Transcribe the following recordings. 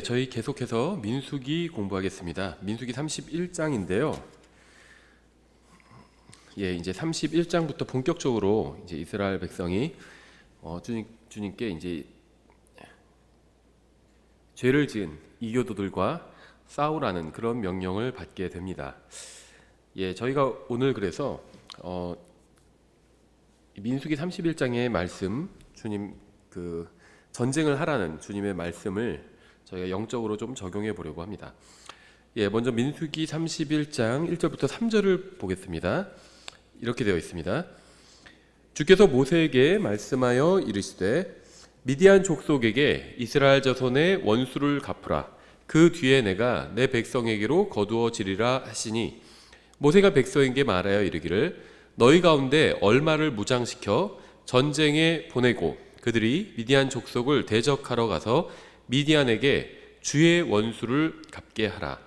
저희 계속해서 민수기 공부하겠습니다. 민수기 31장인데요. 이제 31장부터 본격적으로 이제 이스라엘 백성이 주님께 이제 죄를 지은 이교도들과 싸우라는 그런 명령을 받게 됩니다. 저희가 오늘 그래서 민수기 31장의 말씀, 주님 전쟁을 하라는 주님의 말씀을 저희가 영적으로 좀 적용해 보려고 합니다. 먼저 민수기 31장 1절부터 3절을 보겠습니다. 이렇게 되어 있습니다. 주께서 모세에게 말씀하여 이르시되 미디안 족속에게 이스라엘 자손의 원수를 갚으라. 그 뒤에 내가 내 백성에게로 거두어지리라 하시니, 모세가 백성에게 말하여 이르기를 너희 가운데 얼마를 무장시켜 전쟁에 보내고 그들이 미디안 족속을 대적하러 가서 미디안에게 주의 원수를 갚게 하라.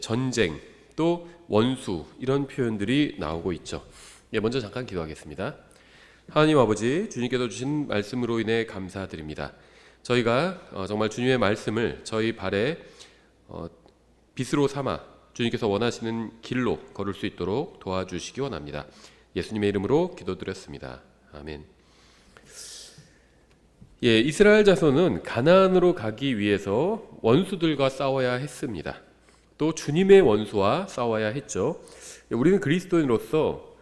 전쟁 또 원수, 이런 표현들이 나오고 있죠. 먼저 잠깐 기도하겠습니다. 하나님 아버지, 주님께서 주신 말씀으로 인해 감사드립니다. 저희가 정말 주님의 말씀을 저희 발에 빛으로 삼아 주님께서 원하시는 길로 걸을 수 있도록 도와주시기 원합니다. 예수님의 이름으로 기도드렸습니다. 아멘. 이스라엘 자손은 가나안으로 가기 위해서 원수들과 싸워야 했습니다. 또 주님의 원수와 싸워야 했죠. 우리는 그리스도인으로서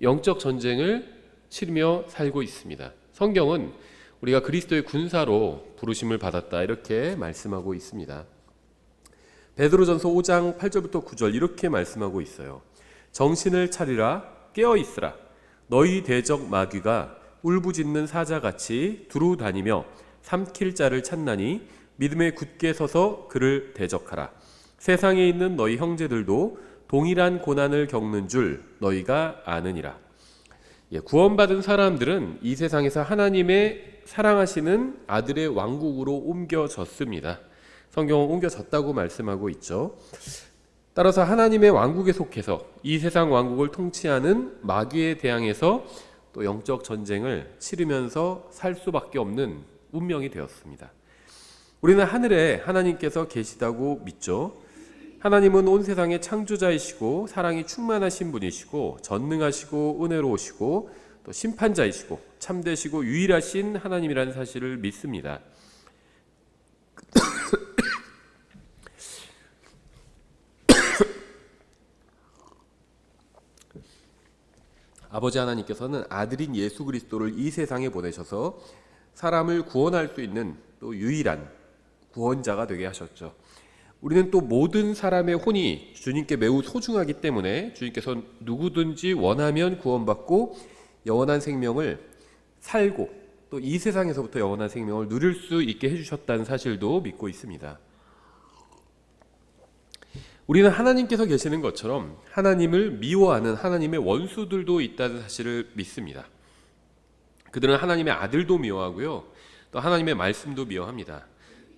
영적 전쟁을 치르며 살고 있습니다. 성경은 우리가 그리스도의 군사로 부르심을 받았다, 이렇게 말씀하고 있습니다. 베드로전서 5장 8절부터 9절 이렇게 말씀하고 있어요. 정신을 차리라, 깨어 있으라. 너희 대적 마귀가 울부짖는 사자같이 두루 다니며 삼킬 자를 찾나니 믿음에 굳게 서서 그를 대적하라. 세상에 있는 너희 형제들도 동일한 고난을 겪는 줄 너희가 아느니라. 구원받은 사람들은 이 세상에서 하나님의 사랑하시는 아들의 왕국으로 옮겨졌습니다. 성경은 옮겨졌다고 말씀하고 있죠. 따라서 하나님의 왕국에 속해서 이 세상 왕국을 통치하는 마귀에 대항해서 또 영적 전쟁을 치르면서 살 수밖에 없는 운명이 되었습니다. 우리는 하늘에 하나님께서 계시다고 믿죠. 하나님은 온 세상의 창조자이시고 사랑이 충만하신 분이시고 전능하시고 은혜로우시고 또 심판자이시고 참되시고 유일하신 하나님이라는 사실을 믿습니다. 아버지 하나님께서는 아들인 예수 그리스도를 이 세상에 보내셔서 사람을 구원할 수 있는 또 유일한 구원자가 되게 하셨죠. 우리는 또 모든 사람의 혼이 주님께 매우 소중하기 때문에 주님께서 누구든지 원하면 구원받고 영원한 생명을 살고 또 이 세상에서부터 영원한 생명을 누릴 수 있게 해주셨다는 사실도 믿고 있습니다. 우리는 하나님께서 계시는 것처럼 하나님을 미워하는 하나님의 원수들도 있다는 사실을 믿습니다. 그들은 하나님의 아들도 미워하고요, 또 하나님의 말씀도 미워합니다.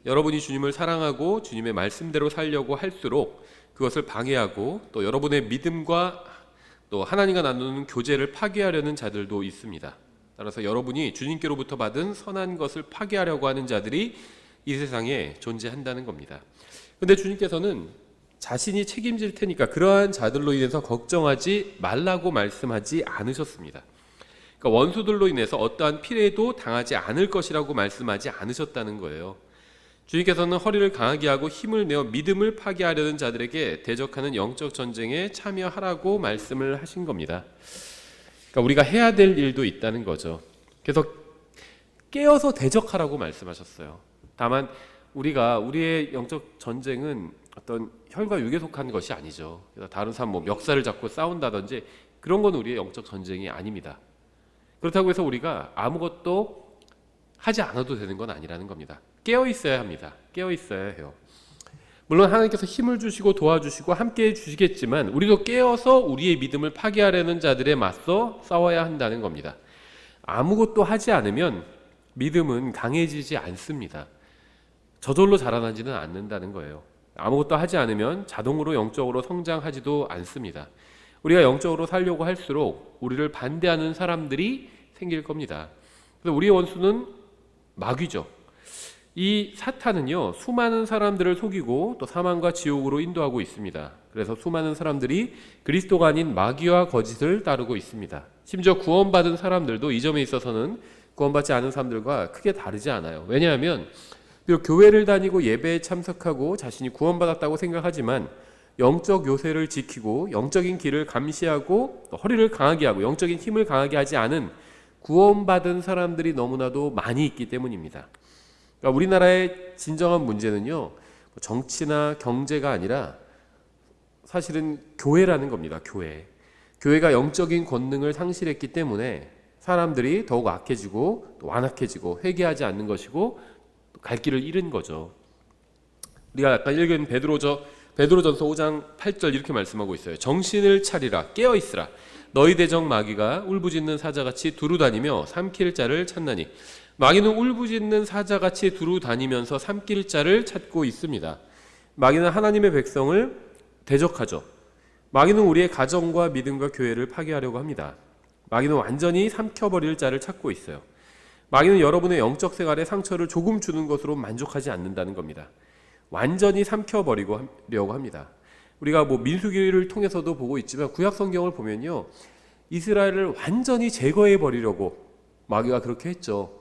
여러분이 주님을 사랑하고 주님의 말씀대로 살려고 할수록 그것을 방해하고 또 여러분의 믿음과 또 하나님과 나누는 교제를 파괴하려는 자들도 있습니다. 따라서 여러분이 주님께로부터 받은 선한 것을 파괴하려고 하는 자들이 이 세상에 존재한다는 겁니다. 그런데 주님께서는 자신이 책임질 테니까 그러한 자들로 인해서 걱정하지 말라고 말씀하지 않으셨습니다. 그러니까 원수들로 인해서 어떠한 피해도 당하지 않을 것이라고 말씀하지 않으셨다는 거예요. 주님께서는 허리를 강하게 하고 힘을 내어 믿음을 파괴하려는 자들에게 대적하는 영적 전쟁에 참여하라고 말씀을 하신 겁니다. 그러니까 우리가 해야 될 일도 있다는 거죠. 그래서 깨어서 대적하라고 말씀하셨어요. 다만 우리의 영적 전쟁은 어떤 혈과 육에 속한 것이 아니죠. 그래서 다른 사람 멱살을 잡고 싸운다든지 그런 건 우리의 영적 전쟁이 아닙니다. 그렇다고 해서 우리가 아무것도 하지 않아도 되는 건 아니라는 겁니다. 깨어 있어야 합니다. 깨어 있어야 해요. 물론 하나님께서 힘을 주시고 도와주시고 함께 해주시겠지만 우리도 깨어서 우리의 믿음을 파괴하려는 자들에 맞서 싸워야 한다는 겁니다. 아무것도 하지 않으면 믿음은 강해지지 않습니다. 저절로 자라나지는 않는다는 거예요. 아무것도 하지 않으면 자동으로 영적으로 성장하지도 않습니다. 우리가 영적으로 살려고 할수록 우리를 반대하는 사람들이 생길 겁니다. 그래서 우리의 원수는 마귀죠. 이 사탄은요, 수많은 사람들을 속이고 또 사망과 지옥으로 인도하고 있습니다. 그래서 수많은 사람들이 그리스도가 아닌 마귀와 거짓을 따르고 있습니다. 심지어 구원받은 사람들도 이 점에 있어서는 구원받지 않은 사람들과 크게 다르지 않아요. 왜냐하면 비록 교회를 다니고 예배에 참석하고 자신이 구원받았다고 생각하지만 영적 요새를 지키고 영적인 길을 감시하고 또 허리를 강하게 하고 영적인 힘을 강하게 하지 않은 구원받은 사람들이 너무나도 많이 있기 때문입니다. 그러니까 우리나라의 진정한 문제는요, 정치나 경제가 아니라 사실은 교회라는 겁니다. 교회가 영적인 권능을 상실했기 때문에 사람들이 더욱 악해지고 또 완악해지고 회개하지 않는 것이고 갈 길을 잃은 거죠. 우리가 아까 읽은 베드로전서 5장 8절 이렇게 말씀하고 있어요. 정신을 차리라, 깨어 있으라. 너희 대적 마귀가 울부짖는 사자같이 두루 다니며 삼킬 자를 찾나니. 마귀는 울부짖는 사자같이 두루 다니면서 삼킬 자를 찾고 있습니다. 마귀는 하나님의 백성을 대적하죠. 마귀는 우리의 가정과 믿음과 교회를 파괴하려고 합니다. 마귀는 완전히 삼켜버릴 자를 찾고 있어요. 마귀는 여러분의 영적 생활에 상처를 조금 주는 것으로 만족하지 않는다는 겁니다. 완전히 삼켜버리려고 합니다. 우리가 민수기를 통해서도 보고 있지만 구약 성경을 보면요, 이스라엘을 완전히 제거해버리려고 마귀가 그렇게 했죠.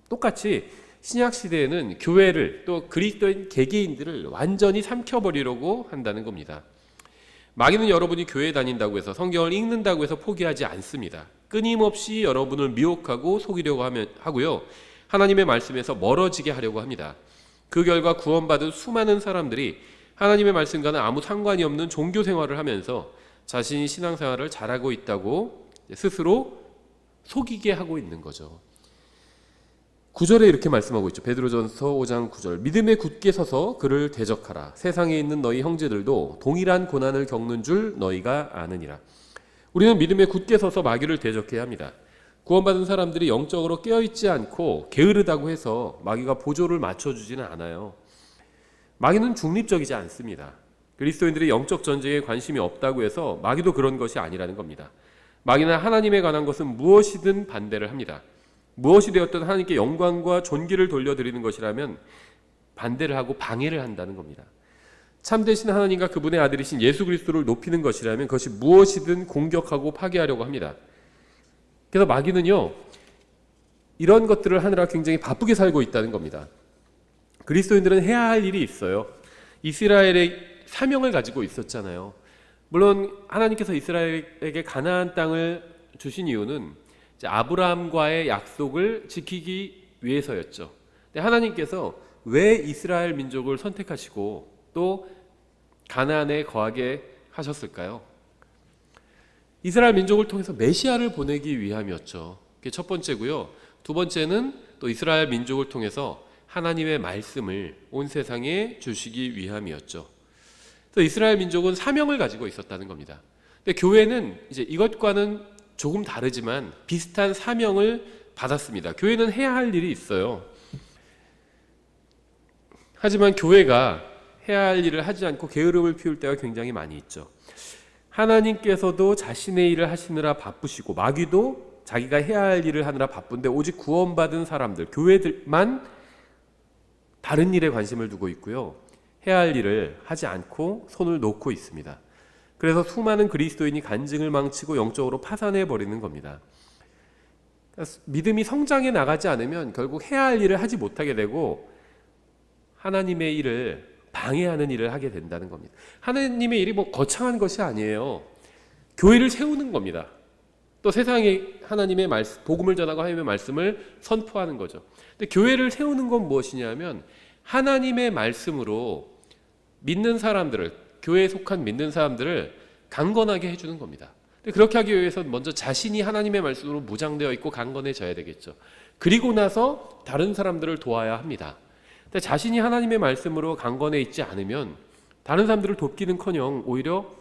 똑같이 신약 시대에는 교회를 또 그리스도인 개개인들을 완전히 삼켜버리려고 한다는 겁니다. 마귀는 여러분이 교회 다닌다고 해서 성경을 읽는다고 해서 포기하지 않습니다. 끊임없이 여러분을 미혹하고 속이려고 하고요, 하나님의 말씀에서 멀어지게 하려고 합니다. 그 결과 구원받은 수많은 사람들이 하나님의 말씀과는 아무 상관이 없는 종교 생활을 하면서 자신이 신앙생활을 잘하고 있다고 스스로 속이게 하고 있는 거죠. 9절에 이렇게 말씀하고 있죠. 베드로전서 5장 9절. 믿음에 굳게 서서 그를 대적하라. 세상에 있는 너희 형제들도 동일한 고난을 겪는 줄 너희가 아느니라. 우리는 믿음에 굳게 서서 마귀를 대적해야 합니다. 구원받은 사람들이 영적으로 깨어있지 않고 게으르다고 해서 마귀가 보조를 맞춰주지는 않아요. 마귀는 중립적이지 않습니다. 그리스도인들이 영적 전쟁에 관심이 없다고 해서 마귀도 그런 것이 아니라는 겁니다. 마귀는 하나님에 관한 것은 무엇이든 반대를 합니다. 무엇이 되었든 하나님께 영광과 존귀를 돌려드리는 것이라면 반대를 하고 방해를 한다는 겁니다. 참되신 하나님과 그분의 아들이신 예수 그리스도를 높이는 것이라면 그것이 무엇이든 공격하고 파괴하려고 합니다. 그래서 마귀는요, 이런 것들을 하느라 굉장히 바쁘게 살고 있다는 겁니다. 그리스도인들은 해야 할 일이 있어요. 이스라엘의 사명을 가지고 있었잖아요. 물론 하나님께서 이스라엘에게 가나안 땅을 주신 이유는 아브라함과의 약속을 지키기 위해서였죠. 근데 하나님께서 왜 이스라엘 민족을 선택하시고 또 가나안에 거하게 하셨을까요? 이스라엘 민족을 통해서 메시아를 보내기 위함이었죠. 그게 첫 번째고요. 두 번째는 또 이스라엘 민족을 통해서 하나님의 말씀을 온 세상에 주시기 위함이었죠. 또 이스라엘 민족은 사명을 가지고 있었다는 겁니다. 근데 교회는 이제 이것과는 조금 다르지만 비슷한 사명을 받았습니다. 교회는 해야 할 일이 있어요. 하지만 교회가 해야 할 일을 하지 않고 게으름을 피울 때가 굉장히 많이 있죠. 하나님께서도 자신의 일을 하시느라 바쁘시고 마귀도 자기가 해야 할 일을 하느라 바쁜데 오직 구원받은 사람들, 교회들만 다른 일에 관심을 두고 있고요, 해야 할 일을 하지 않고 손을 놓고 있습니다. 그래서 수많은 그리스도인이 간증을 망치고 영적으로 파산해 버리는 겁니다. 믿음이 성장해 나가지 않으면 결국 해야 할 일을 하지 못하게 되고 하나님의 일을 방해하는 일을 하게 된다는 겁니다. 하나님의 일이 거창한 것이 아니에요. 교회를 세우는 겁니다. 또 세상에 하나님의 말씀, 복음을 전하고 하나님의 말씀을 선포하는 거죠. 근데 교회를 세우는 건 무엇이냐면 하나님의 말씀으로 믿는 사람들을, 교회에 속한 믿는 사람들을 강건하게 해주는 겁니다. 근데 그렇게 하기 위해서 먼저 자신이 하나님의 말씀으로 무장되어 있고 강건해져야 되겠죠. 그리고 나서 다른 사람들을 도와야 합니다. 근데 자신이 하나님의 말씀으로 강건해 있지 않으면 다른 사람들을 돕기는커녕 오히려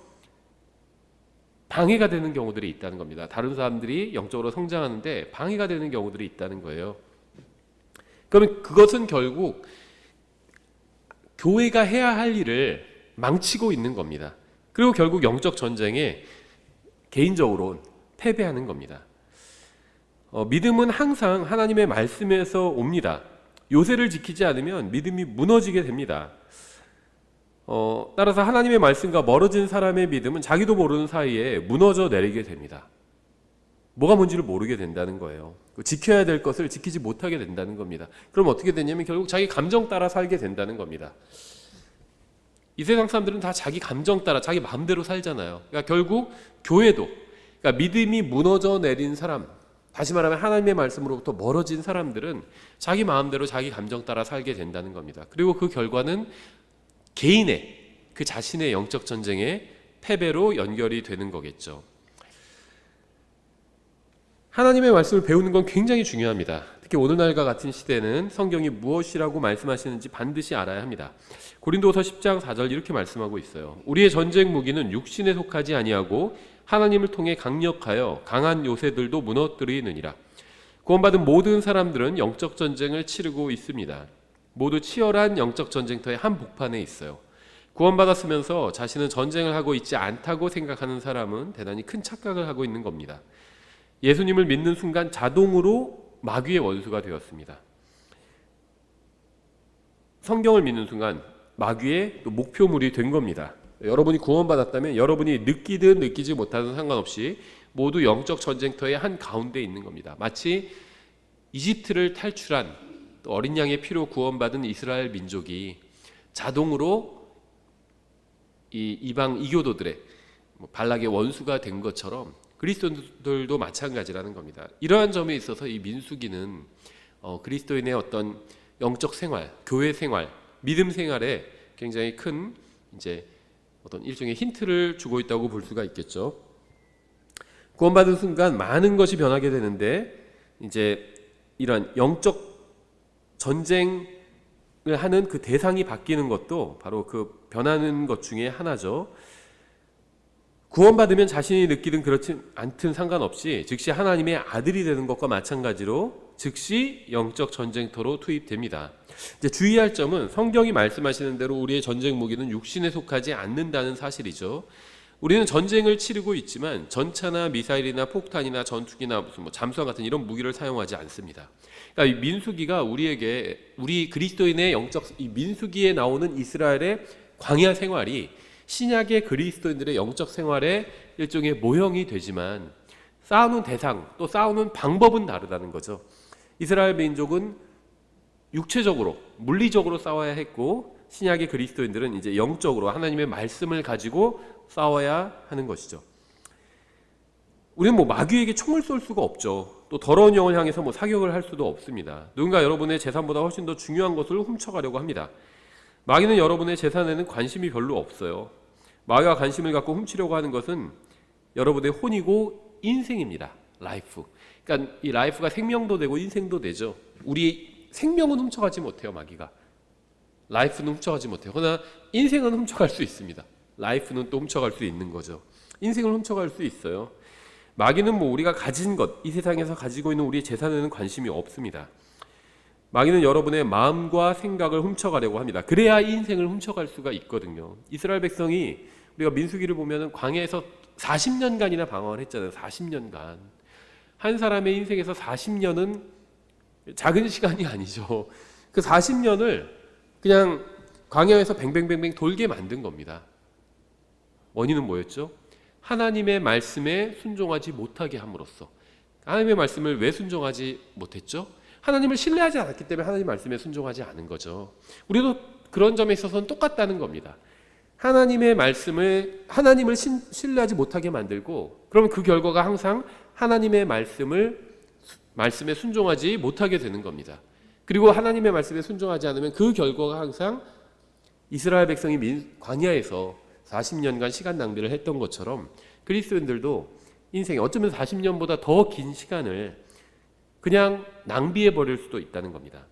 방해가 되는 경우들이 있다는 겁니다. 다른 사람들이 영적으로 성장하는데 방해가 되는 경우들이 있다는 거예요. 그러면 그것은 결국 교회가 해야 할 일을 망치고 있는 겁니다. 그리고 결국 영적 전쟁에 개인적으로 패배하는 겁니다. 믿음은 항상 하나님의 말씀에서 옵니다. 요새를 지키지 않으면 믿음이 무너지게 됩니다. 따라서 하나님의 말씀과 멀어진 사람의 믿음은 자기도 모르는 사이에 무너져 내리게 됩니다. 뭐가 뭔지를 모르게 된다는 거예요. 지켜야 될 것을 지키지 못하게 된다는 겁니다. 그럼 어떻게 되냐면 결국 자기 감정 따라 살게 된다는 겁니다. 이 세상 사람들은 다 자기 감정 따라 자기 마음대로 살잖아요. 그러니까 결국 교회도, 그러니까 믿음이 무너져 내린 사람, 다시 말하면 하나님의 말씀으로부터 멀어진 사람들은 자기 마음대로 자기 감정 따라 살게 된다는 겁니다. 그리고 그 결과는 개인의, 그 자신의 영적 전쟁의 패배로 연결이 되는 거겠죠. 하나님의 말씀을 배우는 건 굉장히 중요합니다. 특히 오늘날과 같은 시대는 성경이 무엇이라고 말씀하시는지 반드시 알아야 합니다. 고린도서 10장 4절 이렇게 말씀하고 있어요. 우리의 전쟁 무기는 육신에 속하지 아니하고 하나님을 통해 강력하여 강한 요새들도 무너뜨리느니라. 구원받은 모든 사람들은 영적 전쟁을 치르고 있습니다. 모두 치열한 영적 전쟁터의 한복판에 있어요. 구원받았으면서 자신은 전쟁을 하고 있지 않다고 생각하는 사람은 대단히 큰 착각을 하고 있는 겁니다. 예수님을 믿는 순간 자동으로 마귀의 원수가 되었습니다. 성경을 믿는 순간 마귀의 목표물이 된 겁니다. 여러분이 구원받았다면 여러분이 느끼든 느끼지 못하든 상관없이 모두 영적 전쟁터의 한 가운데 있는 겁니다. 마치 이집트를 탈출한 또 어린 양의 피로 구원받은 이스라엘 민족이 자동으로 이 이방 이교도들의 발락의 원수가 된 것처럼 그리스도인들도 마찬가지라는 겁니다. 이러한 점에 있어서 이 민수기는 그리스도인의 어떤 영적 생활, 교회 생활, 믿음 생활에 굉장히 큰 이제 어떤 일종의 힌트를 주고 있다고 볼 수가 있겠죠. 구원받은 순간 많은 것이 변하게 되는데 이제 이런 영적 전쟁을 하는 그 대상이 바뀌는 것도 바로 그 변하는 것 중에 하나죠. 구원받으면 자신이 느끼든 그렇지 않든 상관없이 즉시 하나님의 아들이 되는 것과 마찬가지로 즉시 영적 전쟁터로 투입됩니다. 이제 주의할 점은 성경이 말씀하시는 대로 우리의 전쟁 무기는 육신에 속하지 않는다는 사실이죠. 우리는 전쟁을 치르고 있지만 전차나 미사일이나 폭탄이나 전투기나 무슨 잠수함 같은 이런 무기를 사용하지 않습니다. 그러니까 이 민수기가 우리 그리스도인의 영적 이 민수기에 나오는 이스라엘의 광야 생활이 신약의 그리스도인들의 영적 생활의 일종의 모형이 되지만 싸우는 대상 또 싸우는 방법은 다르다는 거죠. 이스라엘 민족은 육체적으로 물리적으로 싸워야 했고 신약의 그리스도인들은 이제 영적으로 하나님의 말씀을 가지고 싸워야 하는 것이죠. 우리는 마귀에게 총을 쏠 수가 없죠. 또 더러운 영을 향해서 사격을 할 수도 없습니다. 누군가 여러분의 재산보다 훨씬 더 중요한 것을 훔쳐가려고 합니다. 마귀는 여러분의 재산에는 관심이 별로 없어요. 마귀가 관심을 갖고 훔치려고 하는 것은 여러분의 혼이고 인생입니다. 라이프. 그러니까 이 라이프가 생명도 되고 인생도 되죠. 우리 생명은 훔쳐가지 못해요. 마귀가. 라이프는 훔쳐가지 못해요. 그러나 인생은 훔쳐갈 수 있습니다. 라이프는 또 훔쳐갈 수 있는 거죠. 인생을 훔쳐갈 수 있어요. 마귀는 우리가 가진 것, 이 세상에서 가지고 있는 우리의 재산에는 관심이 없습니다. 마귀는 여러분의 마음과 생각을 훔쳐가려고 합니다. 그래야 인생을 훔쳐갈 수가 있거든요. 이스라엘 백성이 우리가 민수기를 보면 광야에서 40년간이나 방황을 했잖아요. 40년간. 한 사람의 인생에서 40년은 작은 시간이 아니죠. 그 40년을 그냥 광야에서 뱅뱅뱅뱅 돌게 만든 겁니다. 원인은 뭐였죠? 하나님의 말씀에 순종하지 못하게 함으로써. 하나님의 말씀을 왜 순종하지 못했죠? 하나님을 신뢰하지 않았기 때문에 하나님 말씀에 순종하지 않은 거죠. 우리도 그런 점에 있어서는 똑같다는 겁니다. 하나님의 하나님을 신뢰하지 못하게 만들고 그러면 그 결과가 항상 하나님의 말씀에 순종하지 못하게 되는 겁니다. 그리고 하나님의 말씀에 순종하지 않으면 그 결과가 항상 이스라엘 백성이 광야에서 40년간 시간 낭비를 했던 것처럼 그리스도인들도 인생에 어쩌면 40년보다 더 긴 시간을 그냥 낭비해 버릴 수도 있다는 겁니다.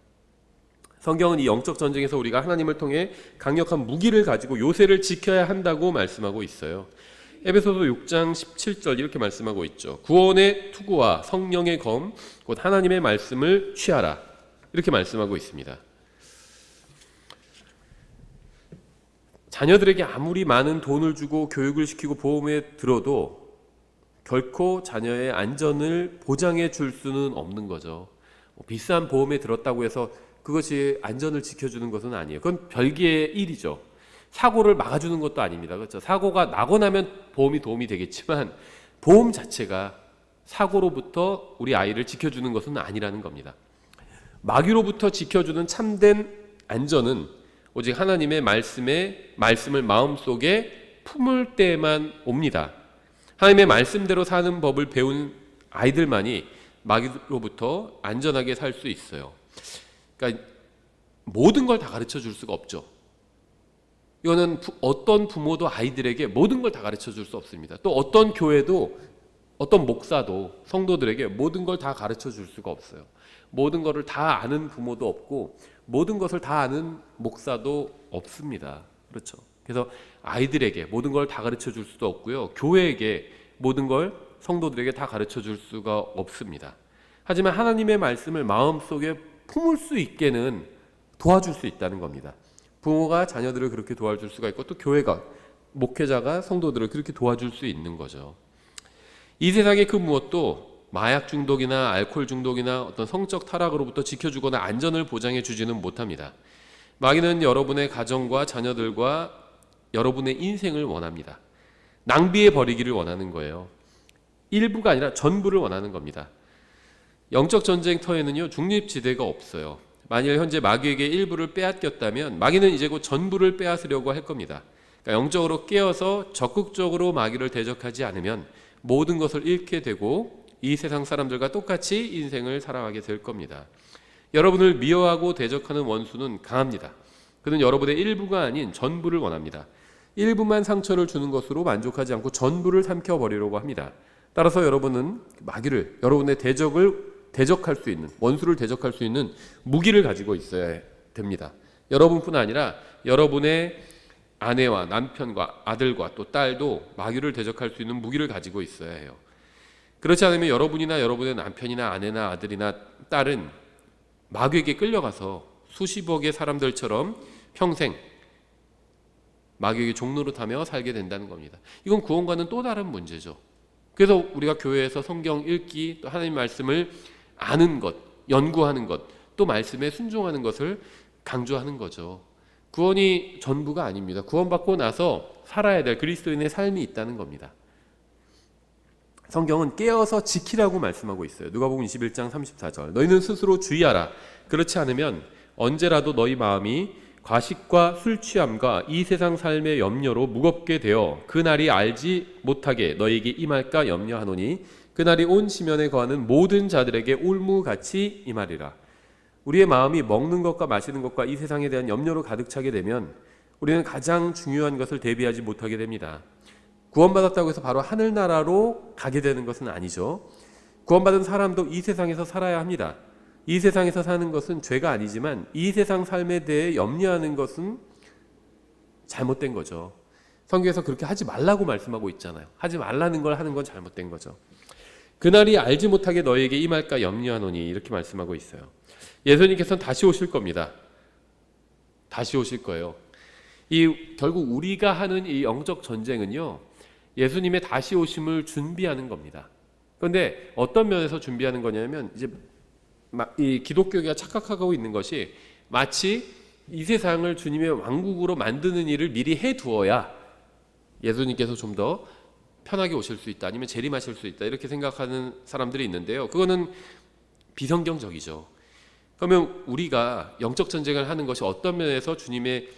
성경은 이 영적 전쟁에서 우리가 하나님을 통해 강력한 무기를 가지고 요새를 지켜야 한다고 말씀하고 있어요. 에베소서 6장 17절 이렇게 말씀하고 있죠. 구원의 투구와 성령의 검 곧 하나님의 말씀을 취하라 이렇게 말씀하고 있습니다. 자녀들에게 아무리 많은 돈을 주고 교육을 시키고 보험에 들어도 결코 자녀의 안전을 보장해 줄 수는 없는 거죠. 비싼 보험에 들었다고 해서 그것이 안전을 지켜주는 것은 아니에요. 그건 별개의 일이죠. 사고를 막아주는 것도 아닙니다. 그렇죠? 사고가 나고 나면 보험이 도움이 되겠지만 보험 자체가 사고로부터 우리 아이를 지켜주는 것은 아니라는 겁니다. 마귀로부터 지켜주는 참된 안전은 오직 하나님의 말씀을 마음속에 품을 때만 옵니다. 하나님의 말씀대로 사는 법을 배운 아이들만이 마귀로부터 안전하게 살 수 있어요. 그러니까 모든 걸 다 가르쳐 줄 수가 없죠. 이거는 어떤 부모도 아이들에게 모든 걸 다 가르쳐 줄 수 없습니다. 또 어떤 교회도 어떤 목사도 성도들에게 모든 걸 다 가르쳐 줄 수가 없어요. 모든 것을 다 아는 부모도 없고 모든 것을 다 아는 목사도 없습니다. 그렇죠. 그래서 아이들에게 모든 걸 다 가르쳐 줄 수도 없고요. 교회에게 모든 걸 성도들에게 다 가르쳐 줄 수가 없습니다. 하지만 하나님의 말씀을 마음속에 품을 수 있게는 도와줄 수 있다는 겁니다. 부모가 자녀들을 그렇게 도와줄 수가 있고 또 교회가 목회자가 성도들을 그렇게 도와줄 수 있는 거죠. 이 세상의 그 무엇도 마약 중독이나 알코올 중독이나 어떤 성적 타락으로부터 지켜주거나 안전을 보장해 주지는 못합니다. 마귀는 여러분의 가정과 자녀들과 여러분의 인생을 원합니다. 낭비해 버리기를 원하는 거예요. 일부가 아니라 전부를 원하는 겁니다. 영적 전쟁터에는요 중립지대가 없어요. 만일 현재 마귀에게 일부를 빼앗겼다면 마귀는 이제 곧 전부를 빼앗으려고 할 겁니다. 그러니까 영적으로 깨어서 적극적으로 마귀를 대적하지 않으면 모든 것을 잃게 되고 이 세상 사람들과 똑같이 인생을 살아가게 될 겁니다. 여러분을 미워하고 대적하는 원수는 강합니다. 그는 여러분의 일부가 아닌 전부를 원합니다. 일부만 상처를 주는 것으로 만족하지 않고 전부를 삼켜버리려고 합니다. 따라서 여러분은 마귀를, 여러분의 대적할 수 있는, 원수를 대적할 수 있는 무기를 가지고 있어야 됩니다. 여러분뿐 아니라 여러분의 아내와 남편과 아들과 또 딸도 마귀를 대적할 수 있는 무기를 가지고 있어야 해요. 그렇지 않으면 여러분이나 여러분의 남편이나 아내나 아들이나 딸은 마귀에게 끌려가서 수십억의 사람들처럼 평생 마귀에게 종노릇 하며 살게 된다는 겁니다. 이건 구원과는 또 다른 문제죠. 그래서 우리가 교회에서 성경 읽기, 또 하나님 말씀을 아는 것, 연구하는 것, 또 말씀에 순종하는 것을 강조하는 거죠. 구원이 전부가 아닙니다. 구원받고 나서 살아야 될 그리스도인의 삶이 있다는 겁니다. 성경은 깨어서 지키라고 말씀하고 있어요. 누가복음 21장 34절. 너희는 스스로 주의하라. 그렇지 않으면 언제라도 너희 마음이 과식과 술 취함과 이 세상 삶의 염려로 무겁게 되어 그날이 알지 못하게 너희에게 임할까 염려하노니 그날이 온 시면에 거하는 모든 자들에게 올무같이 임하리라. 우리의 마음이 먹는 것과 마시는 것과 이 세상에 대한 염려로 가득 차게 되면 우리는 가장 중요한 것을 대비하지 못하게 됩니다. 구원받았다고 해서 바로 하늘나라로 가게 되는 것은 아니죠. 구원받은 사람도 이 세상에서 살아야 합니다. 이 세상에서 사는 것은 죄가 아니지만 이 세상 삶에 대해 염려하는 것은 잘못된 거죠. 성경에서 그렇게 하지 말라고 말씀하고 있잖아요. 하지 말라는 걸 하는 건 잘못된 거죠. 그날이 알지 못하게 너에게 임할까 염려하노니 이렇게 말씀하고 있어요. 예수님께서는 다시 오실 겁니다. 다시 오실 거예요. 결국 우리가 하는 이 영적 전쟁은요, 예수님의 다시 오심을 준비하는 겁니다. 그런데 어떤 면에서 준비하는 거냐면 이제 이 기독교가 착각하고 있는 것이 마치 이 세상을 주님의 왕국으로 만드는 일을 미리 해두어야 예수님께서 좀 더 편하게 오실 수 있다, 아니면 재림하실 수 있다, 이렇게 생각하는 사람들이 있는데요. 그거는 비성경적이죠. 그러면 우리가 영적 전쟁을 하는 것이 어떤 면에서 주님의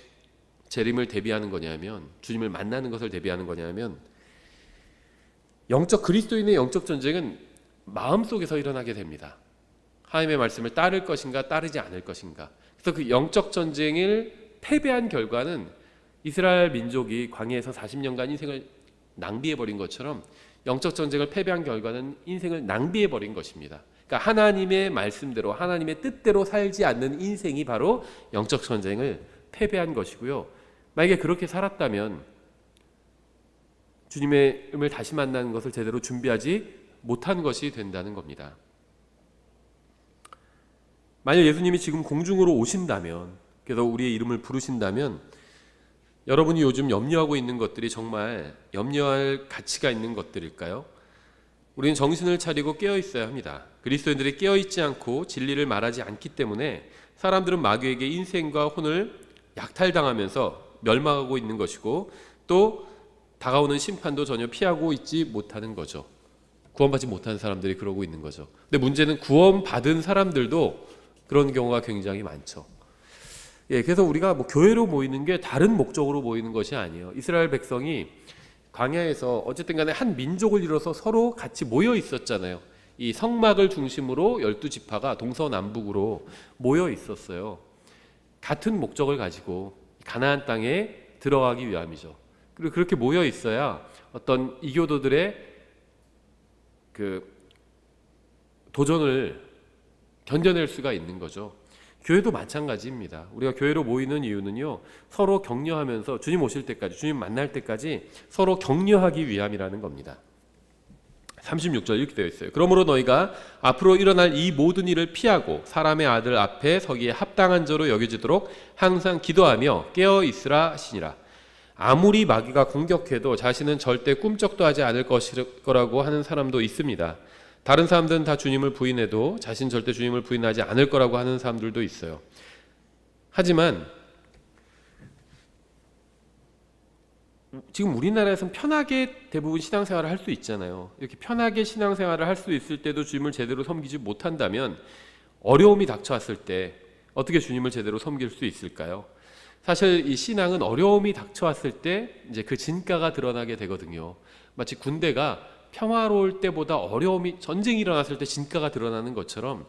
재림을 대비하는 거냐면, 주님을 만나는 것을 대비하는 거냐면, 그리스도인의 영적 전쟁은 마음속에서 일어나게 됩니다. 하나님의 말씀을 따를 것인가 따르지 않을 것인가. 그래서 그 영적 전쟁을 패배한 결과는 이스라엘 민족이 광야에서 40년간 인생을 낭비해버린 것처럼 영적 전쟁을 패배한 결과는 인생을 낭비해버린 것입니다. 그러니까 하나님의 말씀대로, 하나님의 뜻대로 살지 않는 인생이 바로 영적 전쟁을 패배한 것이고요. 만약에 그렇게 살았다면 주님을 다시 만나는 것을 제대로 준비하지 못한 것이 된다는 겁니다. 만약 예수님이 지금 공중으로 오신다면, 그래서 우리의 이름을 부르신다면, 여러분이 요즘 염려하고 있는 것들이 정말 염려할 가치가 있는 것들일까요? 우리는 정신을 차리고 깨어 있어야 합니다. 그리스도인들이 깨어 있지 않고 진리를 말하지 않기 때문에 사람들은 마귀에게 인생과 혼을 약탈당하면서 멸망하고 있는 것이고 또 다가오는 심판도 전혀 피하고 있지 못하는 거죠. 구원받지 못한 사람들이 그러고 있는 거죠. 근데 문제는 구원받은 사람들도 그런 경우가 굉장히 많죠. 그래서 우리가 교회로 모이는 게 다른 목적으로 모이는 것이 아니에요. 이스라엘 백성이 광야에서 어쨌든 간에 한 민족을 이뤄서 서로 같이 모여 있었잖아요. 이 성막을 중심으로 12지파가 동서남북으로 모여 있었어요. 같은 목적을 가지고 가나안 땅에 들어가기 위함이죠. 그리고 그렇게 모여 있어야 어떤 이교도들의 그 도전을 견뎌낼 수가 있는 거죠. 교회도 마찬가지입니다. 우리가 교회로 모이는 이유는요, 서로 격려하면서 주님 오실 때까지, 주님 만날 때까지 서로 격려하기 위함이라는 겁니다. 36절 이렇게 되어 있어요. 그러므로 너희가 앞으로 일어날 이 모든 일을 피하고 사람의 아들 앞에 서기에 합당한 자로 여겨지도록 항상 기도하며 깨어 있으라 하시니라. 아무리 마귀가 공격해도 자신은 절대 꿈쩍도 하지 않을 거라고 하는 사람도 있습니다. 다른 사람들은 다 주님을 부인해도 자신 절대 주님을 부인하지 않을 거라고 하는 사람들도 있어요. 하지만 지금 우리나라에서는 편하게 대부분 신앙생활을 할 수 있잖아요. 이렇게 편하게 신앙생활을 할 수 있을 때도 주님을 제대로 섬기지 못한다면 어려움이 닥쳐왔을 때 어떻게 주님을 제대로 섬길 수 있을까요? 사실 이 신앙은 어려움이 닥쳐왔을 때 이제 그 진가가 드러나게 되거든요. 마치 군대가 평화로울 때보다 어려움이, 전쟁이 일어났을 때 진가가 드러나는 것처럼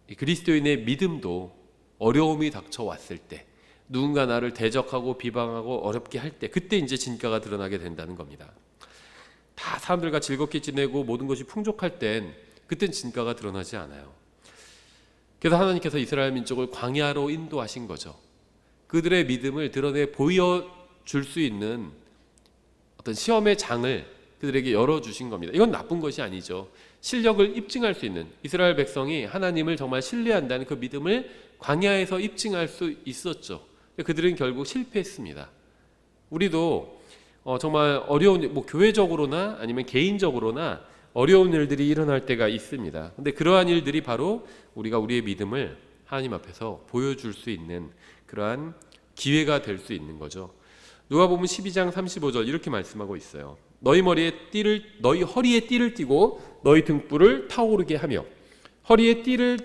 이 그리스도인의 믿음도 어려움이 닥쳐왔을 때, 누군가 나를 대적하고 비방하고 어렵게 할 때, 그때 이제 진가가 드러나게 된다는 겁니다. 다 사람들과 즐겁게 지내고 모든 것이 풍족할 땐 그땐 진가가 드러나지 않아요. 그래서 하나님께서 이스라엘 민족을 광야로 인도하신 거죠. 그들의 믿음을 드러내 보여줄 수 있는 어떤 시험의 장을 그들에게 열어주신 겁니다. 이건 나쁜 것이 아니죠. 실력을 입증할 수 있는, 이스라엘 백성이 하나님을 정말 신뢰한다는 그 믿음을 광야에서 입증할 수 있었죠. 그들은 결국 실패했습니다. 우리도 정말 어려운, 교회적으로나 아니면 개인적으로나 어려운 일들이 일어날 때가 있습니다. 근데 그러한 일들이 바로 우리가 우리의 믿음을 하나님 앞에서 보여줄 수 있는 그러한 기회가 될 수 있는 거죠. 누가복음 12장 35절 이렇게 말씀하고 있어요. 너희 허리에 띠를 띠고 너희 등불을 타오르게 하며, 허리에 띠를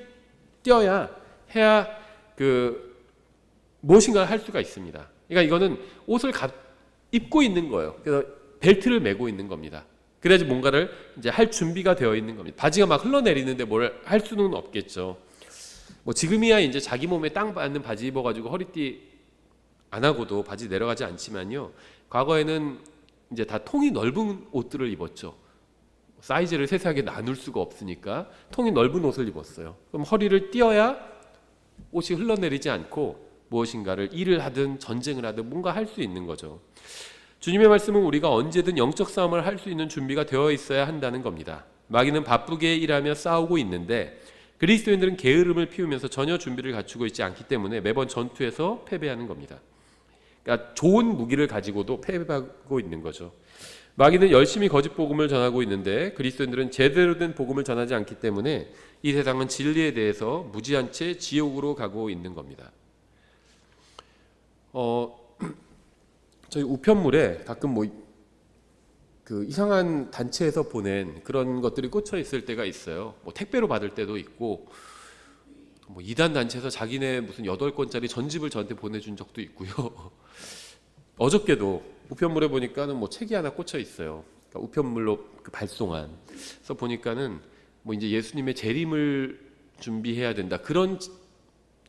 해야 무엇인가 할 수가 있습니다. 그러니까 이거는 옷을 입고 있는 거예요. 그래서 벨트를 메고 있는 겁니다. 그래야지 뭔가를 이제 할 준비가 되어 있는 겁니다. 바지가 막 흘러내리는데 뭘 할 수는 없겠죠. 지금이야 이제 자기 몸에 딱 맞는 바지 입어가지고 허리띠 안 하고도 바지 내려가지 않지만요. 과거에는 이제 다 통이 넓은 옷들을 입었죠. 사이즈를 세세하게 나눌 수가 없으니까 통이 넓은 옷을 입었어요. 그럼 허리를 띄어야 옷이 흘러내리지 않고 무엇인가를 일을 하든 전쟁을 하든 뭔가 할 수 있는 거죠. 주님의 말씀은 우리가 언제든 영적 싸움을 할 수 있는 준비가 되어 있어야 한다는 겁니다. 마귀는 바쁘게 일하며 싸우고 있는데 그리스도인들은 게으름을 피우면서 전혀 준비를 갖추고 있지 않기 때문에 매번 전투에서 패배하는 겁니다. 그러니까 좋은 무기를 가지고도 패배하고 있는 거죠. 마귀는 열심히 거짓 복음을 전하고 있는데 그리스도인들은 제대로 된 복음을 전하지 않기 때문에 이 세상은 진리에 대해서 무지한 채 지옥으로 가고 있는 겁니다. 저희 우편물에 가끔 이상한 단체에서 보낸 그런 것들이 꽂혀 있을 때가 있어요. 택배로 받을 때도 있고, 이단 단체에서 자기네 무슨 8권짜리 전집을 저한테 보내준 적도 있고요. 어저께도 우편물에 보니까는 책이 하나 꽂혀 있어요. 그러니까 우편물로 발송한. 그래서 보니까는 이제 예수님의 재림을 준비해야 된다, 그런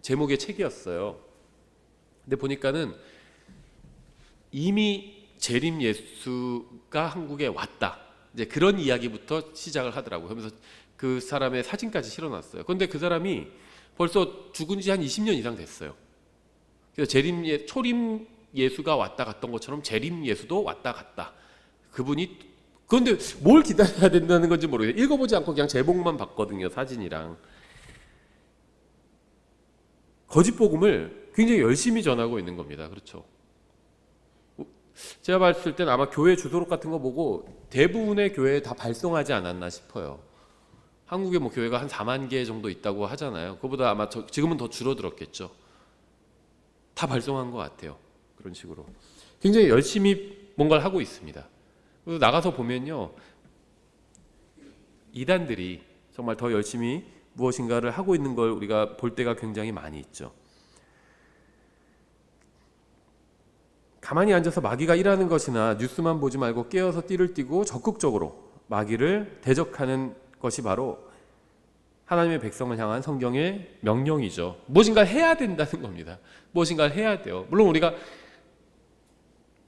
제목의 책이었어요. 근데 보니까는 이미 재림 예수가 한국에 왔다, 이제 그런 이야기부터 시작을 하더라고요. 그러면서 그 사람의 사진까지 실어놨어요. 그런데 그 사람이 벌써 죽은 지 한 20년 이상 됐어요. 그래서 초림 예수가 왔다 갔던 것처럼 재림 예수도 왔다 갔다. 그분이, 그런데 뭘 기다려야 된다는 건지 모르겠어요. 읽어보지 않고 그냥 제목만 봤거든요, 사진이랑. 거짓 복음을 굉장히 열심히 전하고 있는 겁니다. 그렇죠. 제가 봤을 때는 아마 교회 주소록 같은 거 보고 대부분의 교회에 다 발송하지 않았나 싶어요. 한국에 뭐 교회가 한 4만 개 정도 있다고 하잖아요. 그거보다 아마 지금은 더 줄어들었겠죠. 다 발송한 것 같아요. 그런 식으로 굉장히 열심히 뭔가를 하고 있습니다. 그래서 나가서 보면요, 이단들이 정말 더 열심히 무엇인가를 하고 있는 걸 우리가 볼 때가 굉장히 많이 있죠. 가만히 앉아서 마귀가 일하는 것이나 뉴스만 보지 말고 깨어서 띠를 띠고 적극적으로 마귀를 대적하는 것이 바로 하나님의 백성을 향한 성경의 명령이죠. 무엇인가 해야 된다는 겁니다. 무엇인가 해야 돼요. 물론 우리가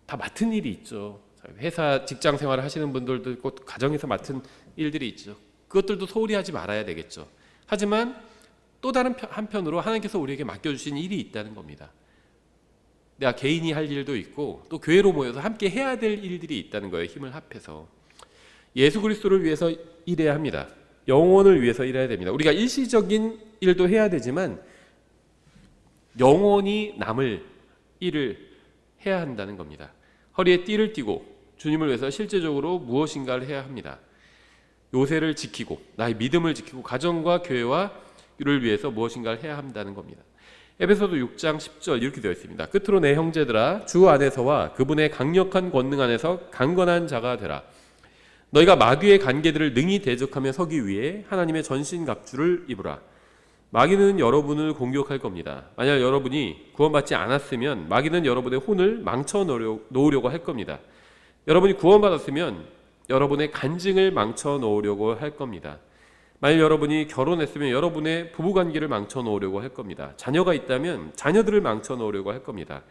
다 맡은 일이 있죠. 회사 직장 생활을 하시는 분들도 있고 가정에서 맡은 일들이 있죠. 그것들도 소홀히 하지 말아야 되겠죠. 하지만 또 다른 한편으로 하나님께서 우리에게 맡겨주신 일이 있다는 겁니다. 내가 개인이 할 일도 있고 또 교회로 모여서 함께 해야 될 일들이 있다는 거예요. 힘을 합해서 예수 그리스도를 위해서 일해야 합니다. 영혼을 위해서 일해야 됩니다. 우리가 일시적인 일도 해야 되지만 영원히 남을 일을 해야 한다는 겁니다. 허리에 띠를 띠고 주님을 위해서 실제적으로 무엇인가를 해야 합니다. 요새를 지키고 나의 믿음을 지키고 가정과 교회와 를 위해서 무엇인가를 해야 한다는 겁니다. 에베소서 6장 10절 이렇게 되어 있습니다. 끝으로 내 형제들아 주 안에서와 그분의 강력한 권능 안에서 강건한 자가 되라. 너희가 마귀의 관계들을 능히 대적하며 서기 위해 하나님의 전신갑주를 입으라. 마귀는 여러분을 공격할 겁니다. 만약 여러분이 구원받지 않았으면 마귀는 여러분의 혼을 망쳐 놓으려고 할 겁니다. 여러분이 구원받았으면 여러분의 간증을 망쳐 놓으려고 할 겁니다. 만약 여러분이 결혼했으면 여러분의 부부관계를 망쳐 놓으려고 할 겁니다. 자녀가 있다면 자녀들을 망쳐 놓으려고 할 겁니다.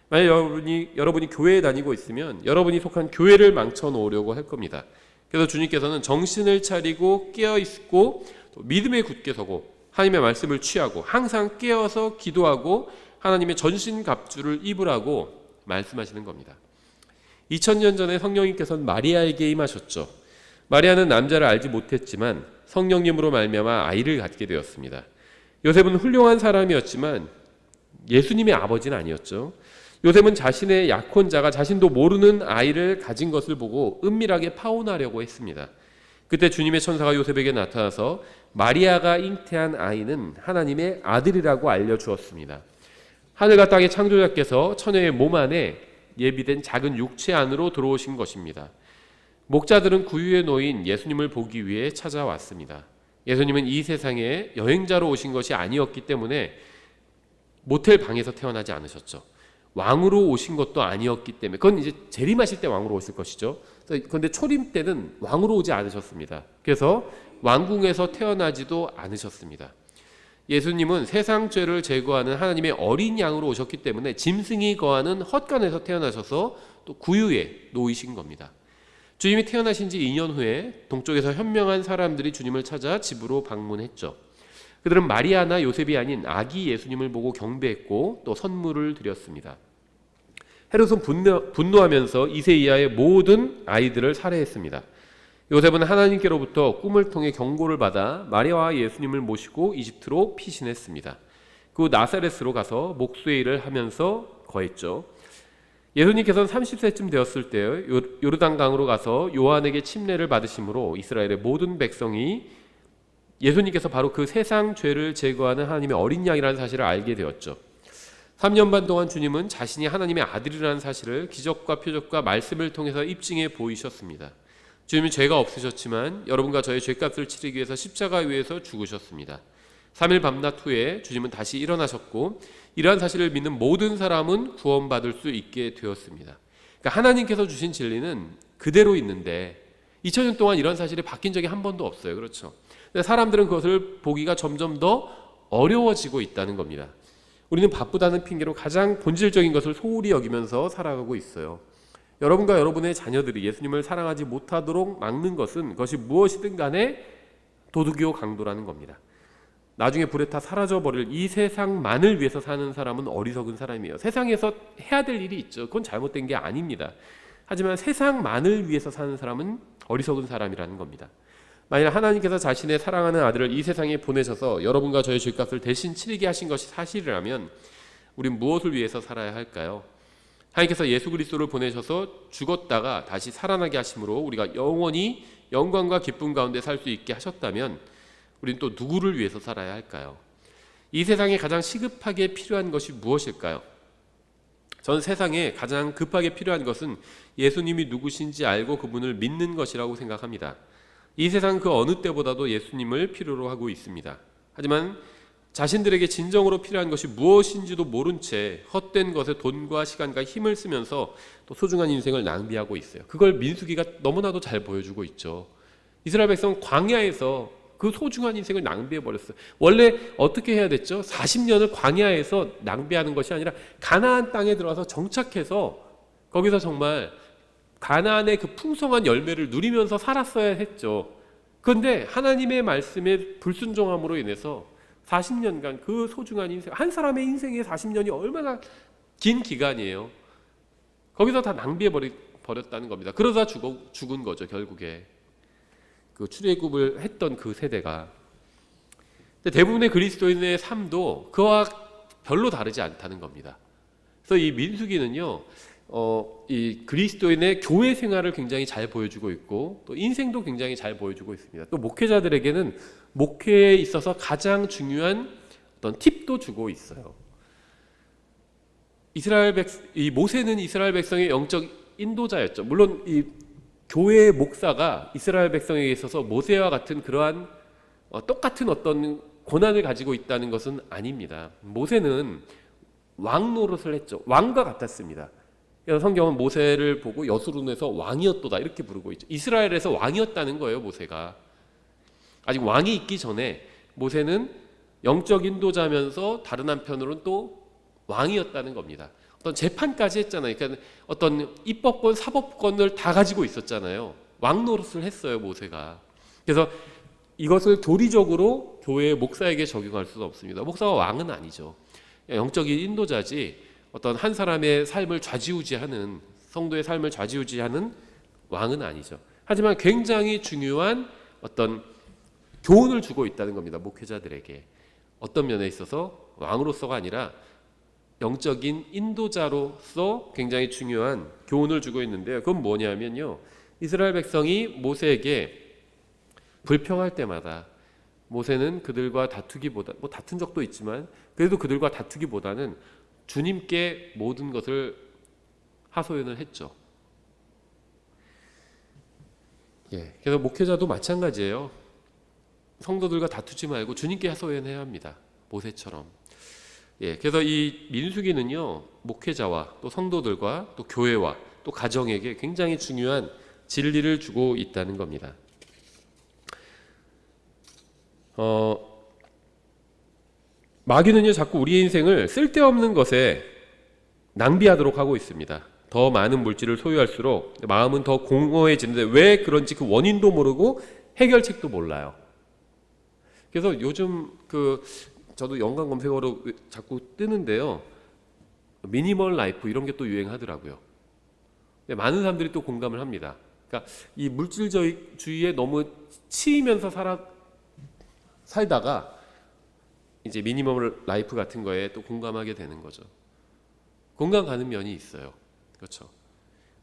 만약 여러분이 교회에 다니고 있으면 여러분이 속한 교회를 망쳐 놓으려고 할 겁니다. 그래서 주님께서는 정신을 차리고 깨어있고 또 믿음에 굳게 서고 하나님의 말씀을 취하고 항상 깨어서 기도하고 하나님의 전신갑주를 입으라고 말씀하시는 겁니다. 2000년 전에 성령님께서는 마리아에게 임하셨죠. 마리아는 남자를 알지 못했지만 성령님으로 말미암아 아이를 갖게 되었습니다. 요셉은 훌륭한 사람이었지만 예수님의 아버지는 아니었죠. 요셉은 자신의 약혼자가 자신도 모르는 아이를 가진 것을 보고 은밀하게 파혼하려고 했습니다. 그때 주님의 천사가 요셉에게 나타나서 마리아가 잉태한 아이는 하나님의 아들이라고 알려주었습니다. 하늘과 땅의 창조자께서 처녀의 몸 안에 예비된 작은 육체 안으로 들어오신 것입니다. 목자들은 구유에 놓인 예수님을 보기 위해 찾아왔습니다. 예수님은 이 세상에 여행자로 오신 것이 아니었기 때문에 모텔 방에서 태어나지 않으셨죠. 왕으로 오신 것도 아니었기 때문에 그건 이제 재림하실 때 왕으로 오실 것이죠. 그런데 초림 때는 왕으로 오지 않으셨습니다. 그래서 왕궁에서 태어나지도 않으셨습니다. 예수님은 세상 죄를 제거하는 하나님의 어린 양으로 오셨기 때문에 짐승이 거하는 헛간에서 태어나셔서 또 구유에 놓이신 겁니다. 주님이 태어나신 지 2년 후에 동쪽에서 현명한 사람들이 주님을 찾아 집으로 방문했죠. 그들은 마리아나 요셉이 아닌 아기 예수님을 보고 경배했고 또 선물을 드렸습니다. 헤롯은 분노하면서 2세 이하의 모든 아이들을 살해했습니다. 요셉은 하나님께로부터 꿈을 통해 경고를 받아 마리아와 예수님을 모시고 이집트로 피신했습니다. 그 나사렛으로 가서 목수의 일을 하면서 거했죠. 예수님께서는 30세쯤 되었을 때 요르단강으로 가서 요한에게 침례를 받으심으로 이스라엘의 모든 백성이 예수님께서 바로 그 세상 죄를 제거하는 하나님의 어린 양이라는 사실을 알게 되었죠. 3년 반 동안 주님은 자신이 하나님의 아들이라는 사실을 기적과 표적과 말씀을 통해서 입증해 보이셨습니다. 주님은 죄가 없으셨지만 여러분과 저의 죄값을 치르기 위해서 십자가 위에서 죽으셨습니다. 3일 밤낮 후에 주님은 다시 일어나셨고 이러한 사실을 믿는 모든 사람은 구원받을 수 있게 되었습니다. 그러니까 하나님께서 주신 진리는 그대로 있는데 2000년 동안 이런 사실이 바뀐 적이 한 번도 없어요. 그렇죠? 근데 사람들은 그것을 보기가 점점 더 어려워지고 있다는 겁니다. 우리는 바쁘다는 핑계로 가장 본질적인 것을 소홀히 여기면서 살아가고 있어요. 여러분과 여러분의 자녀들이 예수님을 사랑하지 못하도록 막는 것은 그것이 무엇이든 간에 도둑이요 강도라는 겁니다. 나중에 불에 타 사라져버릴 이 세상만을 위해서 사는 사람은 어리석은 사람이에요. 세상에서 해야 될 일이 있죠. 그건 잘못된 게 아닙니다. 하지만 세상만을 위해서 사는 사람은 어리석은 사람이라는 겁니다. 만약 하나님께서 자신의 사랑하는 아들을 이 세상에 보내셔서 여러분과 저의 죄값을 대신 치르게 하신 것이 사실이라면 우린 무엇을 위해서 살아야 할까요? 하나님께서 예수 그리스도를 보내셔서 죽었다가 다시 살아나게 하심으로 우리가 영원히 영광과 기쁨 가운데 살 수 있게 하셨다면 우리는 또 누구를 위해서 살아야 할까요? 이 세상에 가장 시급하게 필요한 것이 무엇일까요? 저는 세상에 가장 급하게 필요한 것은 예수님이 누구신지 알고 그분을 믿는 것이라고 생각합니다. 이 세상 그 어느 때보다도 예수님을 필요로 하고 있습니다. 하지만 자신들에게 진정으로 필요한 것이 무엇인지도 모른 채 헛된 것에 돈과 시간과 힘을 쓰면서 또 소중한 인생을 낭비하고 있어요. 그걸 민수기가 너무나도 잘 보여주고 있죠. 이스라엘 백성은 광야에서 그 소중한 인생을 낭비해버렸어요. 원래 어떻게 해야 됐죠? 40년을 광야에서 낭비하는 것이 아니라 가나안 땅에 들어와서 정착해서 거기서 정말 가나안의 그 풍성한 열매를 누리면서 살았어야 했죠. 그런데 하나님의 말씀에 불순종함으로 인해서 40년간 그 소중한 인생, 한 사람의 인생의 40년이 얼마나 긴 기간이에요. 거기서 다 낭비해버렸다는 겁니다. 그러다 죽은 거죠, 결국에. 그 출애굽을 했던 그 세대가. 근데 대부분의 그리스도인의 삶도 그와 별로 다르지 않다는 겁니다. 그래서 이 민수기는요, 이 그리스도인의 교회 생활을 굉장히 잘 보여주고 있고 또 인생도 굉장히 잘 보여주고 있습니다. 또 목회자들에게는 목회에 있어서 가장 중요한 어떤 팁도 주고 있어요. 이 모세는 이스라엘 백성의 영적 인도자였죠. 물론 이 교회의 목사가 이스라엘 백성에게 있어서 모세와 같은 그러한 똑같은 어떤 고난을 가지고 있다는 것은 아닙니다. 모세는 왕 노릇을 했죠. 왕과 같았습니다. 그래서 성경은 모세를 보고 여수론에서 왕이었도다 이렇게 부르고 있죠. 이스라엘에서 왕이었다는 거예요, 모세가. 아직 왕이 있기 전에 모세는 영적 인도자면서 다른 한편으로는 또 왕이었다는 겁니다. 어떤 재판까지 했잖아요. 그러니까 어떤 입법권, 사법권을 다 가지고 있었잖아요. 왕 노릇을 했어요, 모세가. 그래서 이것을 교리적으로 교회의 목사에게 적용할 수는 없습니다. 목사가 왕은 아니죠. 영적인 인도자지 어떤 한 사람의 삶을 좌지우지하는, 성도의 삶을 좌지우지하는 왕은 아니죠. 하지만 굉장히 중요한 어떤 교훈을 주고 있다는 겁니다, 목회자들에게. 어떤 면에 있어서 왕으로서가 아니라 영적인 인도자로서 굉장히 중요한 교훈을 주고 있는데요. 그건 뭐냐면요, 이스라엘 백성이 모세에게 불평할 때마다 모세는 그들과 다투기보다, 뭐 다툰 적도 있지만 그래도 그들과 다투기보다는 주님께 모든 것을 하소연을 했죠. 그래서 목회자도 마찬가지예요. 성도들과 다투지 말고 주님께 하소연해야 합니다, 모세처럼. 그래서 이 민수기는요, 목회자와 또 성도들과 또 교회와 또 가정에게 굉장히 중요한 진리를 주고 있다는 겁니다. 마귀는요, 자꾸 우리의 인생을 쓸데없는 것에 낭비하도록 하고 있습니다. 더 많은 물질을 소유할수록 마음은 더 공허해지는데 왜 그런지 그 원인도 모르고 해결책도 몰라요. 그래서 요즘 저도 연관 검색어로 자꾸 뜨는데요, 미니멀 라이프 이런 게 또 유행하더라고요. 많은 사람들이 또 공감을 합니다. 그러니까 이 물질주의에 너무 치이면서 살다가 이제 미니멀 라이프 같은 거에 또 공감하게 되는 거죠. 공감 가는 면이 있어요. 그렇죠.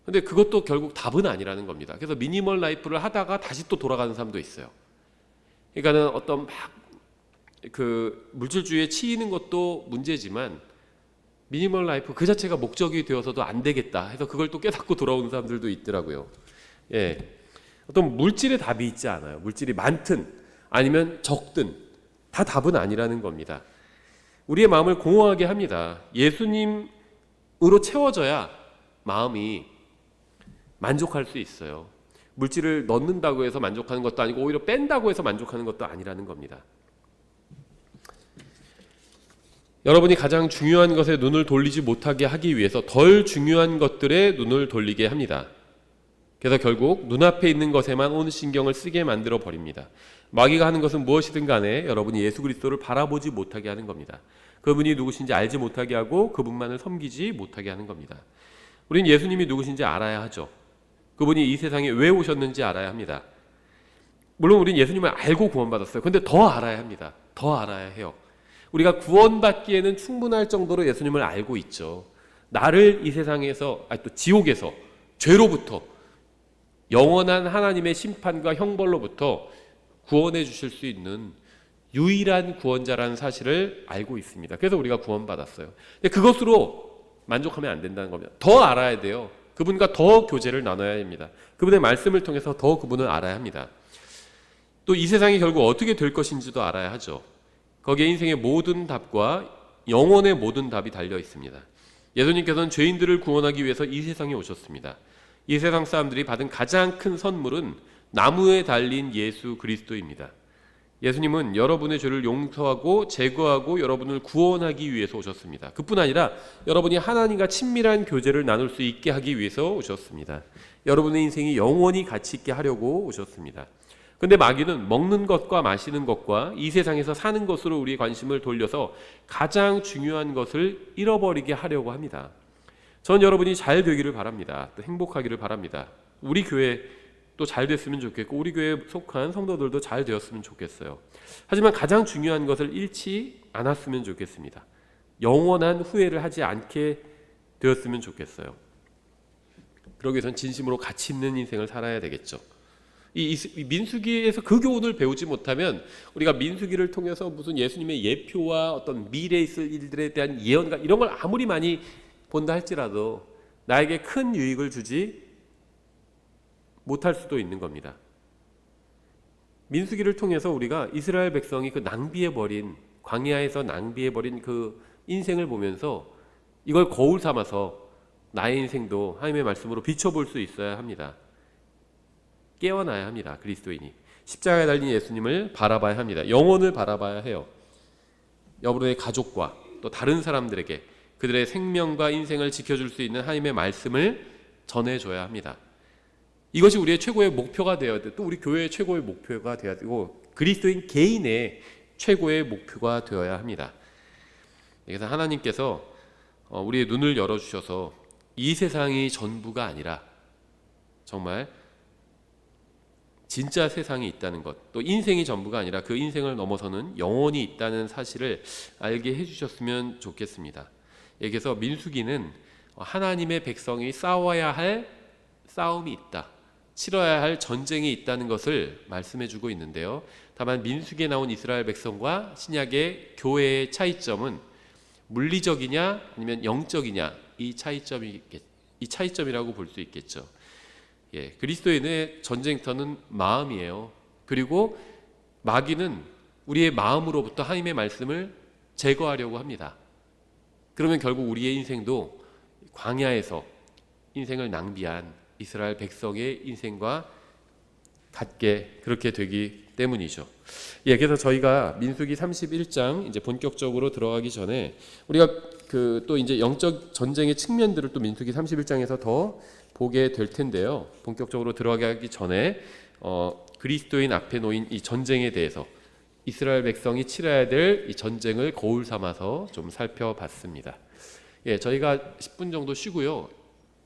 근데 그것도 결국 답은 아니라는 겁니다. 그래서 미니멀 라이프를 하다가 다시 또 돌아가는 사람도 있어요. 그러니까는 어떤 물질주의에 치이는 것도 문제지만 미니멀 라이프 그 자체가 목적이 되어서도 안 되겠다 해서 그걸 또 깨닫고 돌아오는 사람들도 있더라고요. 어떤 물질에 답이 있지 않아요. 물질이 많든 아니면 적든 다 답은 아니라는 겁니다. 우리의 마음을 공허하게 합니다. 예수님으로 채워져야 마음이 만족할 수 있어요. 물질을 넣는다고 해서 만족하는 것도 아니고 오히려 뺀다고 해서 만족하는 것도 아니라는 겁니다. 여러분이 가장 중요한 것에 눈을 돌리지 못하게 하기 위해서 덜 중요한 것들에 눈을 돌리게 합니다. 그래서 결국 눈앞에 있는 것에만 온 신경을 쓰게 만들어 버립니다. 마귀가 하는 것은 무엇이든 간에 여러분이 예수 그리스도를 바라보지 못하게 하는 겁니다. 그분이 누구신지 알지 못하게 하고 그분만을 섬기지 못하게 하는 겁니다. 우린 예수님이 누구신지 알아야 하죠. 그분이 이 세상에 왜 오셨는지 알아야 합니다. 물론 우린 예수님을 알고 구원받았어요. 그런데 더 알아야 합니다. 더 알아야 해요. 우리가 구원받기에는 충분할 정도로 예수님을 알고 있죠. 나를 이 세상에서, 또 지옥에서, 죄로부터, 영원한 하나님의 심판과 형벌로부터 구원해 주실 수 있는 유일한 구원자라는 사실을 알고 있습니다. 그래서 우리가 구원받았어요. 근데 그것으로 만족하면 안 된다는 겁니다. 더 알아야 돼요. 그분과 더 교제를 나눠야 합니다. 그분의 말씀을 통해서 더 그분을 알아야 합니다. 또 이 세상이 결국 어떻게 될 것인지도 알아야 하죠. 거기에 인생의 모든 답과 영혼의 모든 답이 달려 있습니다. 예수님께서는 죄인들을 구원하기 위해서 이 세상에 오셨습니다. 이 세상 사람들이 받은 가장 큰 선물은 나무에 달린 예수 그리스도입니다. 예수님은 여러분의 죄를 용서하고 제거하고 여러분을 구원하기 위해서 오셨습니다. 그뿐 아니라 여러분이 하나님과 친밀한 교제를 나눌 수 있게 하기 위해서 오셨습니다. 여러분의 인생이 영원히 가치 있게 하려고 오셨습니다. 근데 마귀는 먹는 것과 마시는 것과 이 세상에서 사는 것으로 우리의 관심을 돌려서 가장 중요한 것을 잃어버리게 하려고 합니다. 전 여러분이 잘 되기를 바랍니다. 또 행복하기를 바랍니다. 우리 교회 또 잘 됐으면 좋겠고 우리 교회에 속한 성도들도 잘 되었으면 좋겠어요. 하지만 가장 중요한 것을 잃지 않았으면 좋겠습니다. 영원한 후회를 하지 않게 되었으면 좋겠어요. 그러기 위해서는 진심으로 가치 있는 인생을 살아야 되겠죠. 이 민수기에서 그 교훈을 배우지 못하면 우리가 민수기를 통해서 무슨 예수님의 예표와 어떤 미래에 있을 일들에 대한 예언과 이런 걸 아무리 많이 본다 할지라도 나에게 큰 유익을 주지 못할 수도 있는 겁니다. 민수기를 통해서 우리가 이스라엘 백성이 그 낭비해버린 광야에서 낭비해버린 그 인생을 보면서 이걸 거울 삼아서 나의 인생도 하나님의 말씀으로 비춰볼 수 있어야 합니다. 깨어나야 합니다. 그리스도인이 십자가에 달린 예수님을 바라봐야 합니다. 영혼을 바라봐야 해요. 여러분의 가족과 또 다른 사람들에게 그들의 생명과 인생을 지켜줄 수 있는 하나님의 말씀을 전해줘야 합니다. 이것이 우리의 최고의 목표가 되어야 돼. 또 우리 교회의 최고의 목표가 되어야 되고 그리스도인 개인의 최고의 목표가 되어야 합니다. 그래서 하나님께서 우리의 눈을 열어주셔서 이 세상이 전부가 아니라 정말 진짜 세상이 있다는 것, 또 인생이 전부가 아니라 그 인생을 넘어서는 영혼이 있다는 사실을 알게 해주셨으면 좋겠습니다. 그래서 민수기는 하나님의 백성이 싸워야 할 싸움이 있다, 치러야 할 전쟁이 있다는 것을 말씀해주고 있는데요. 다만 민수기에 나온 이스라엘 백성과 신약의 교회의 차이점은 물리적이냐 아니면 영적이냐 이 차이점이라고 볼 수 있겠죠. 그리스도인의 전쟁터는 마음이에요. 그리고 마귀는 우리의 마음으로부터 하나님의 말씀을 제거하려고 합니다. 그러면 결국 우리의 인생도 광야에서 인생을 낭비한 이스라엘 백성의 인생과 같게 그렇게 되기 때문이죠. 그래서 저희가 민수기 31장 이제 본격적으로 들어가기 전에 우리가 또 이제 영적 전쟁의 측면들을 또 민수기 31장에서 더 보게 될 텐데요. 본격적으로 들어가기 전에 그리스도인 앞에 놓인 이 전쟁에 대해서 이스라엘 백성이 치러야 될 이 전쟁을 거울 삼아서 좀 살펴봤습니다. 저희가 10분 정도 쉬고요.